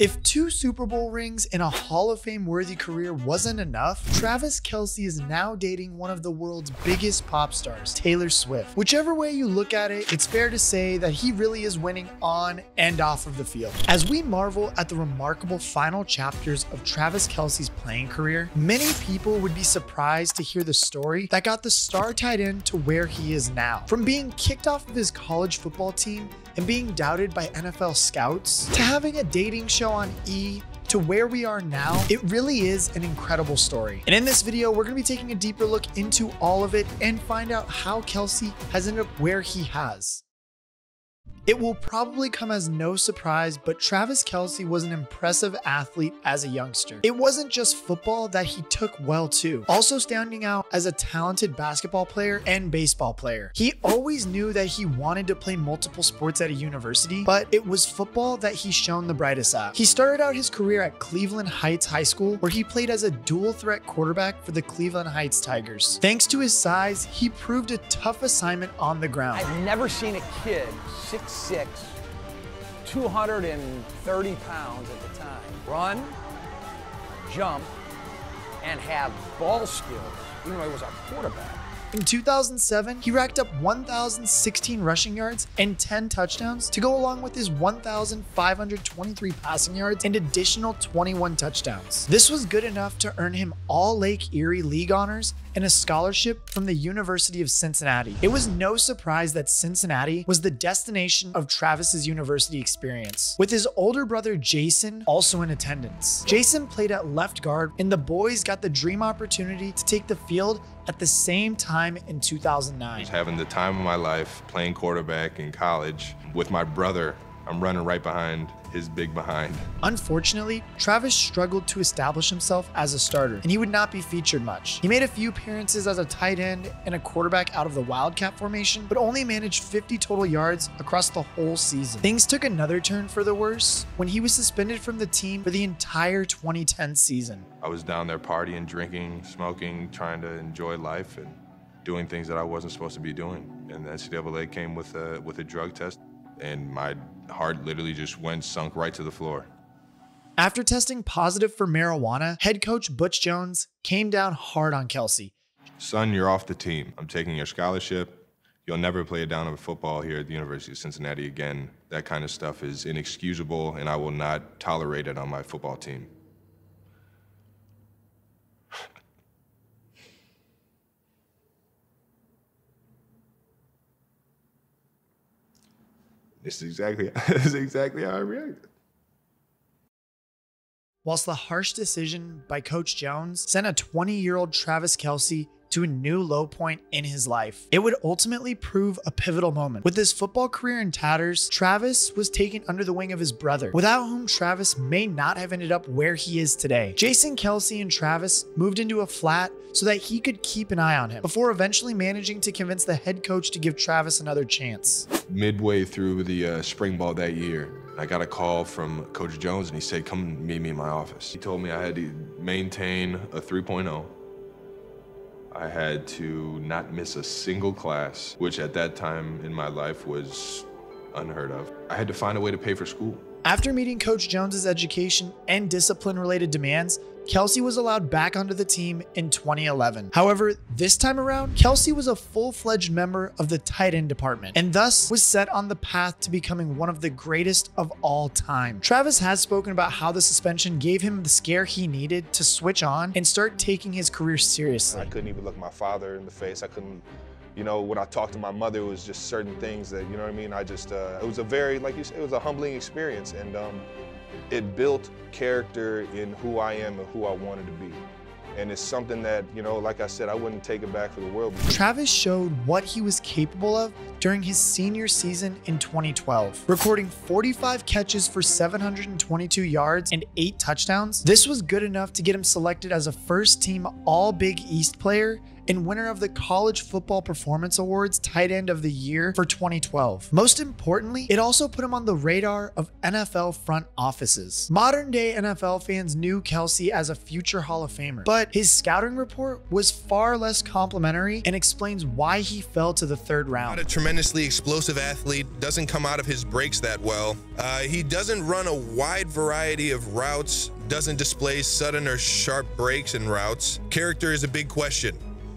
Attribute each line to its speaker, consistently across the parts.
Speaker 1: If 2 Super Bowl rings and a Hall of Fame worthy career wasn't enough, Travis Kelce is now dating one of the world's biggest pop stars, Taylor Swift. Whichever way you look at it, it's fair to say that he really is winning on and off of the field. As we marvel at the remarkable final chapters of Travis Kelce's playing career, many people would be surprised to hear the story that got the star tight end to where he is now. From being kicked off of his college football team and being doubted by NFL scouts, to having a dating show on E, to where we are now, it really is an incredible story. And in this video, we're going to be taking a deeper look into all of it and find out how Kelce has ended up where he has. It will probably come as no surprise, but Travis Kelce was an impressive athlete as a youngster. It wasn't just football that he took well to, also standing out as a talented basketball player and baseball player. He always knew that he wanted to play multiple sports at a university, but it was football that he shone the brightest at. He started out his career at Cleveland Heights High School, where he played as a dual threat quarterback for the Cleveland Heights Tigers. Thanks to his size, he proved a tough assignment on the ground.
Speaker 2: I've never seen a kid 6'6", 230 pounds at the time, run, jump, and have ball skills, even though he was a quarterback.
Speaker 1: In 2007, he racked up 1,016 rushing yards and 10 touchdowns to go along with his 1,523 passing yards and additional 21 touchdowns. This was good enough to earn him all Lake Erie League honors and a scholarship from the University of Cincinnati. It was no surprise that Cincinnati was the destination of Travis's university experience, with his older brother Jason also in attendance. Jason played at left guard, and the boys got the dream opportunity to take the field at the same time in 2009.
Speaker 3: I was having the time of my life playing quarterback in college with my brother. I'm running right behind his big behind.
Speaker 1: Unfortunately, Travis struggled to establish himself as a starter, and he would not be featured much. He made a few appearances as a tight end and a quarterback out of the Wildcat formation, but only managed 50 total yards across the whole season. Things took another turn for the worse when he was suspended from the team for the entire 2010 season.
Speaker 3: I was down there partying, drinking, smoking, trying to enjoy life and doing things that I wasn't supposed to be doing. And the NCAA came with a drug test, and my heart literally just sunk right to the floor.
Speaker 1: After testing positive for marijuana, head coach Butch Jones came down hard on Kelce.
Speaker 3: Son, you're off the team. I'm taking your scholarship. You'll never play a down of football here at the University of Cincinnati again. That kind of stuff is inexcusable, and I will not tolerate it on my football team. This is exactly how I reacted.
Speaker 1: Whilst the harsh decision by Coach Jones sent a 20-year-old Travis Kelce to a new low point in his life, it would ultimately prove a pivotal moment. With his football career in tatters, Travis was taken under the wing of his brother, without whom Travis may not have ended up where he is today. Jason Kelce and Travis moved into a flat so that he could keep an eye on him, before eventually managing to convince the head coach to give Travis another chance.
Speaker 3: Midway through the spring ball that year, I got a call from Coach Jones, and he said, come meet me in my office. He told me I had to maintain a 3.0. I had to not miss a single class, which at that time in my life was unheard of. I had to find a way to pay for school.
Speaker 1: After meeting Coach Jones's education and discipline-related demands, Kelce was allowed back onto the team in 2011. However, this time around, Kelce was a full-fledged member of the tight end department, and thus was set on the path to becoming one of the greatest of all time. Travis has spoken about how the suspension gave him the scare he needed to switch on and start taking his career seriously.
Speaker 4: I couldn't even look my father in the face. I couldn't, you know, when I talked to my mother, it was just certain things that, you know what I mean? I just, it was a very, like you said, it was a humbling experience, and it built character in who I am and who I wanted to be. And it's something that, you know, like I said, I wouldn't take it back for the world.
Speaker 1: Travis showed what he was capable of during his senior season in 2012, recording 45 catches for 722 yards and 8 touchdowns. This was good enough to get him selected as a first-team All-Big East player and winner of the College Football Performance Awards Tight End of the Year for 2012. Most importantly, it also put him on the radar of NFL front offices. Modern day NFL fans knew Kelce as a future Hall of Famer, but his scouting report was far less complimentary and explains why he fell to the 3rd round.
Speaker 5: Not a tremendously explosive athlete, doesn't come out of his breaks that well. He doesn't run a wide variety of routes, doesn't display sudden or sharp breaks in routes. Character is a big question.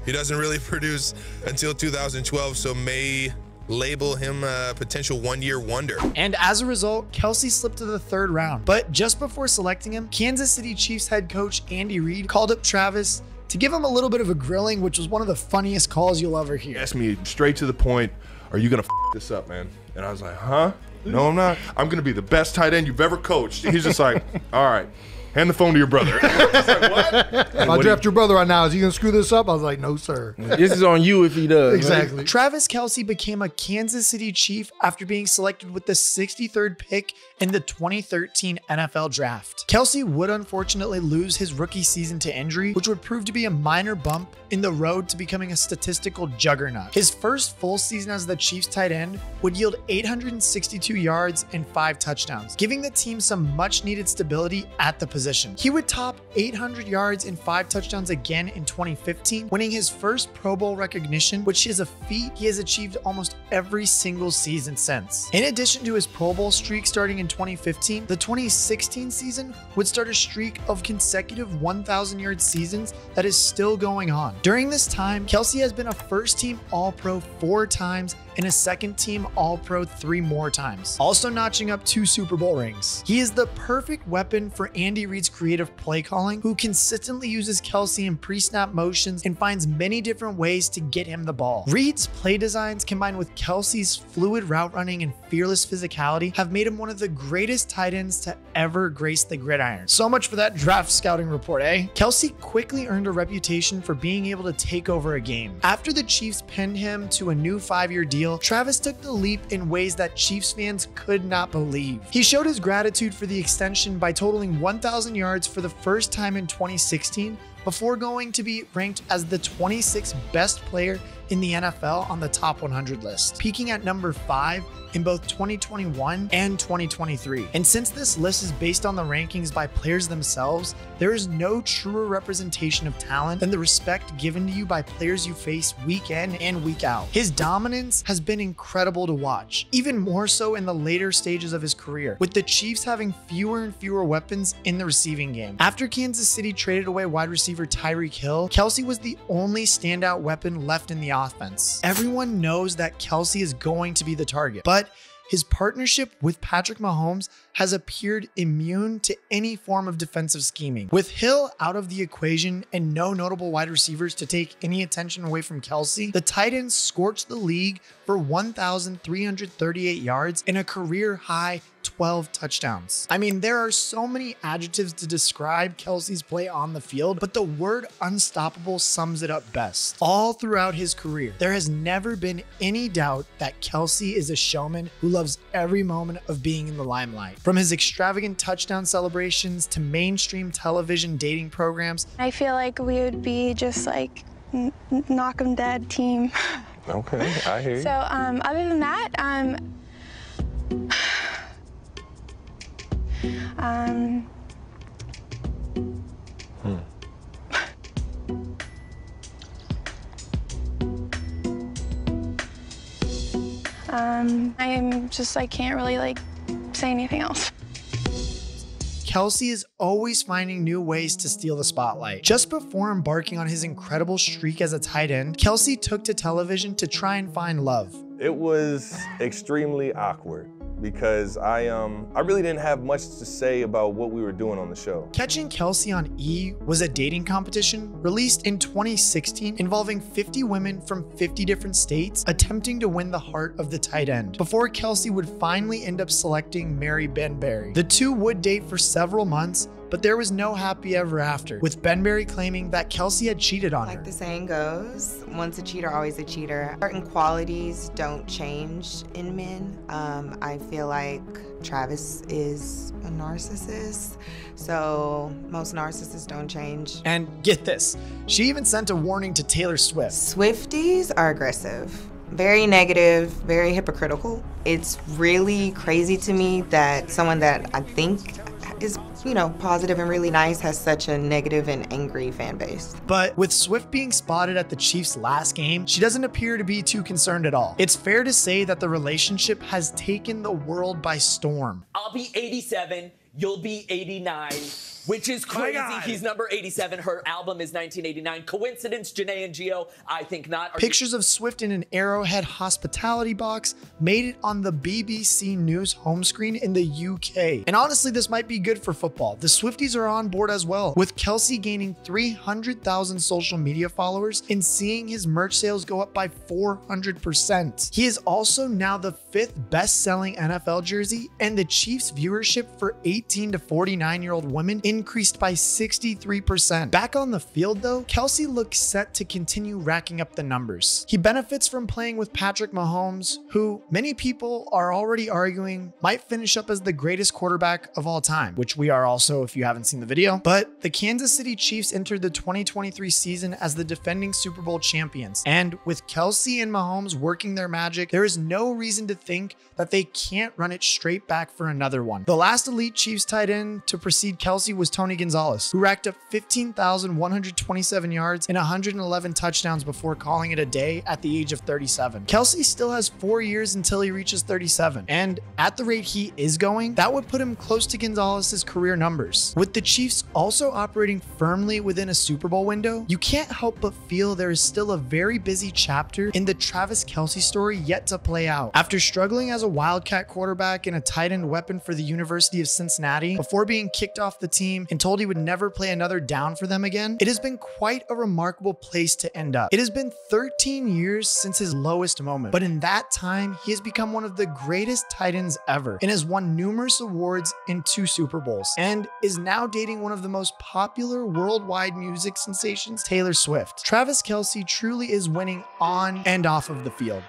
Speaker 5: He doesn't really produce until 2012, so may label him a potential one-year wonder.
Speaker 1: And as a result, Kelce slipped to the 3rd round. But just before selecting him, Kansas City Chiefs head coach Andy Reid called up Travis to give him a little bit of a grilling, which was one of the funniest calls you'll ever hear.
Speaker 3: He asked me straight to the point, "Are you gonna this up, man?" And I was like, "Huh? No, I'm not. I'm gonna be the best tight end you've ever coached." He's just like, "All right, hand the phone to your brother." I was like, "What?"
Speaker 6: If I draft your brother right now, is he gonna screw this up? I was like, "No, sir."
Speaker 7: This is on you if he does.
Speaker 6: Exactly.
Speaker 7: Right?
Speaker 1: Travis Kelce became a Kansas City Chief after being selected with the 63rd pick in the 2013 NFL Draft. Kelce would unfortunately lose his rookie season to injury, which would prove to be a minor bump in the road to becoming a statistical juggernaut. His first full season as the Chiefs tight end would yield 862 yards and 5 touchdowns, giving the team some much needed stability at the position. He would top 800 yards and 5 touchdowns again in 2015, winning his first Pro Bowl recognition, which is a feat he has achieved almost every single season since. In addition to his Pro Bowl streak starting in 2015, the 2016 season would start a streak of consecutive 1,000-yard seasons that is still going on. During this time, Kelce has been a first-team All-Pro 4 times and a second-team All-Pro 3 more times, also notching up 2 Super Bowl rings. He is the perfect weapon for Andy Reid's creative play calling, who consistently uses Kelce in pre-snap motions and finds many different ways to get him the ball. Reid's play designs combined with Kelce's fluid route running and fearless physicality have made him one of the greatest tight ends to ever grace the gridiron. So much for that draft scouting report, eh? Kelce quickly earned a reputation for being able to take over a game. After the Chiefs pinned him to a new 5-year deal, Travis took the leap in ways that Chiefs fans could not believe. He showed his gratitude for the extension by totaling 1,000 yards for the first time in 2016, before going to be ranked as the 26th best player in the NFL on the top 100 list, peaking at number 5 in both 2021 and 2023. And since this list is based on the rankings by players themselves, there is no truer representation of talent than the respect given to you by players you face week in and week out. His dominance has been incredible to watch, even more so in the later stages of his career, with the Chiefs having fewer and fewer weapons in the receiving game. After Kansas City traded away wide receiver Tyreek Hill, Kelce was the only standout weapon left in the offense. Everyone knows that Kelce is going to be the target, but his partnership with Patrick Mahomes has appeared immune to any form of defensive scheming. With Hill out of the equation and no notable wide receivers to take any attention away from Kelce, the tight end scorched the league for 1,338 yards and a career-high 12 touchdowns. I mean, there are so many adjectives to describe Kelce's play on the field, but the word unstoppable sums it up best. All throughout his career, there has never been any doubt that Kelce is a showman who loves every moment of being in the limelight. From his extravagant touchdown celebrations to mainstream television dating programs.
Speaker 8: I feel like we would be just like knock 'em dead team.
Speaker 4: Okay, I hear you.
Speaker 8: So other than that, I'm just, I can't really like say anything else.
Speaker 1: Kelce is always finding new ways to steal the spotlight. Just before embarking on his incredible streak as a tight end, Kelce took to television to try and find love.
Speaker 4: It was extremely awkward because I really didn't have much to say about what we were doing on the show.
Speaker 1: Catching Kelce on E! was a dating competition released in 2016 involving 50 women from 50 different states attempting to win the heart of the tight end, before Kelce would finally end up selecting Mary Benberry. The two would date for several months, but there was no happy ever after, with Benberry claiming that Kelce had cheated on her.
Speaker 7: Like the saying goes, once a cheater, always a cheater. Certain qualities don't change in men. I feel like Travis is a narcissist, so most narcissists don't change.
Speaker 1: And get this, she even sent a warning to Taylor Swift.
Speaker 7: Swifties are aggressive, very negative, very hypocritical. It's really crazy to me that someone that I think is, you know, positive and really nice has such a negative and angry fan base.
Speaker 1: But with Swift being spotted at the Chiefs' last game, she doesn't appear to be too concerned at all. It's fair to say that the relationship has taken the world by storm.
Speaker 9: I'll be 87, you'll be 89. Which is crazy. He's number 87. Her album is 1989. Coincidence, Janae and Gio? I think not.
Speaker 1: Pictures of Swift in an Arrowhead hospitality box made it on the BBC News home screen in the UK. And honestly, this might be good for football. The Swifties are on board as well, with Kelce gaining 300,000 social media followers and seeing his merch sales go up by 400%. He is also now the 5th best-selling NFL jersey, and the Chiefs' viewership for 18 to 49-year-old women increased by 63%. Back on the field though, Kelce looks set to continue racking up the numbers. He benefits from playing with Patrick Mahomes, who many people are already arguing might finish up as the greatest quarterback of all time, which we are also if you haven't seen the video. But the Kansas City Chiefs entered the 2023 season as the defending Super Bowl champions. And with Kelce and Mahomes working their magic, there is no reason to think that they can't run it straight back for another one. The last elite Chiefs tight end to precede Kelce was Tony Gonzalez, who racked up 15,127 yards and 111 touchdowns before calling it a day at the age of 37. Kelce still has 4 years until he reaches 37, and at the rate he is going, that would put him close to Gonzalez's career numbers. With the Chiefs also operating firmly within a Super Bowl window, you can't help but feel there is still a very busy chapter in the Travis Kelce story yet to play out. After struggling as a Wildcat quarterback and a tight end weapon for the University of Cincinnati before being kicked off the team and told he would never play another down for them again, it has been quite a remarkable place to end up. It has been 13 years since his lowest moment, but in that time, he has become one of the greatest tight ends ever and has won numerous awards in 2 Super Bowls and is now dating one of the most popular worldwide music sensations, Taylor Swift. Travis Kelce truly is winning on and off of the field.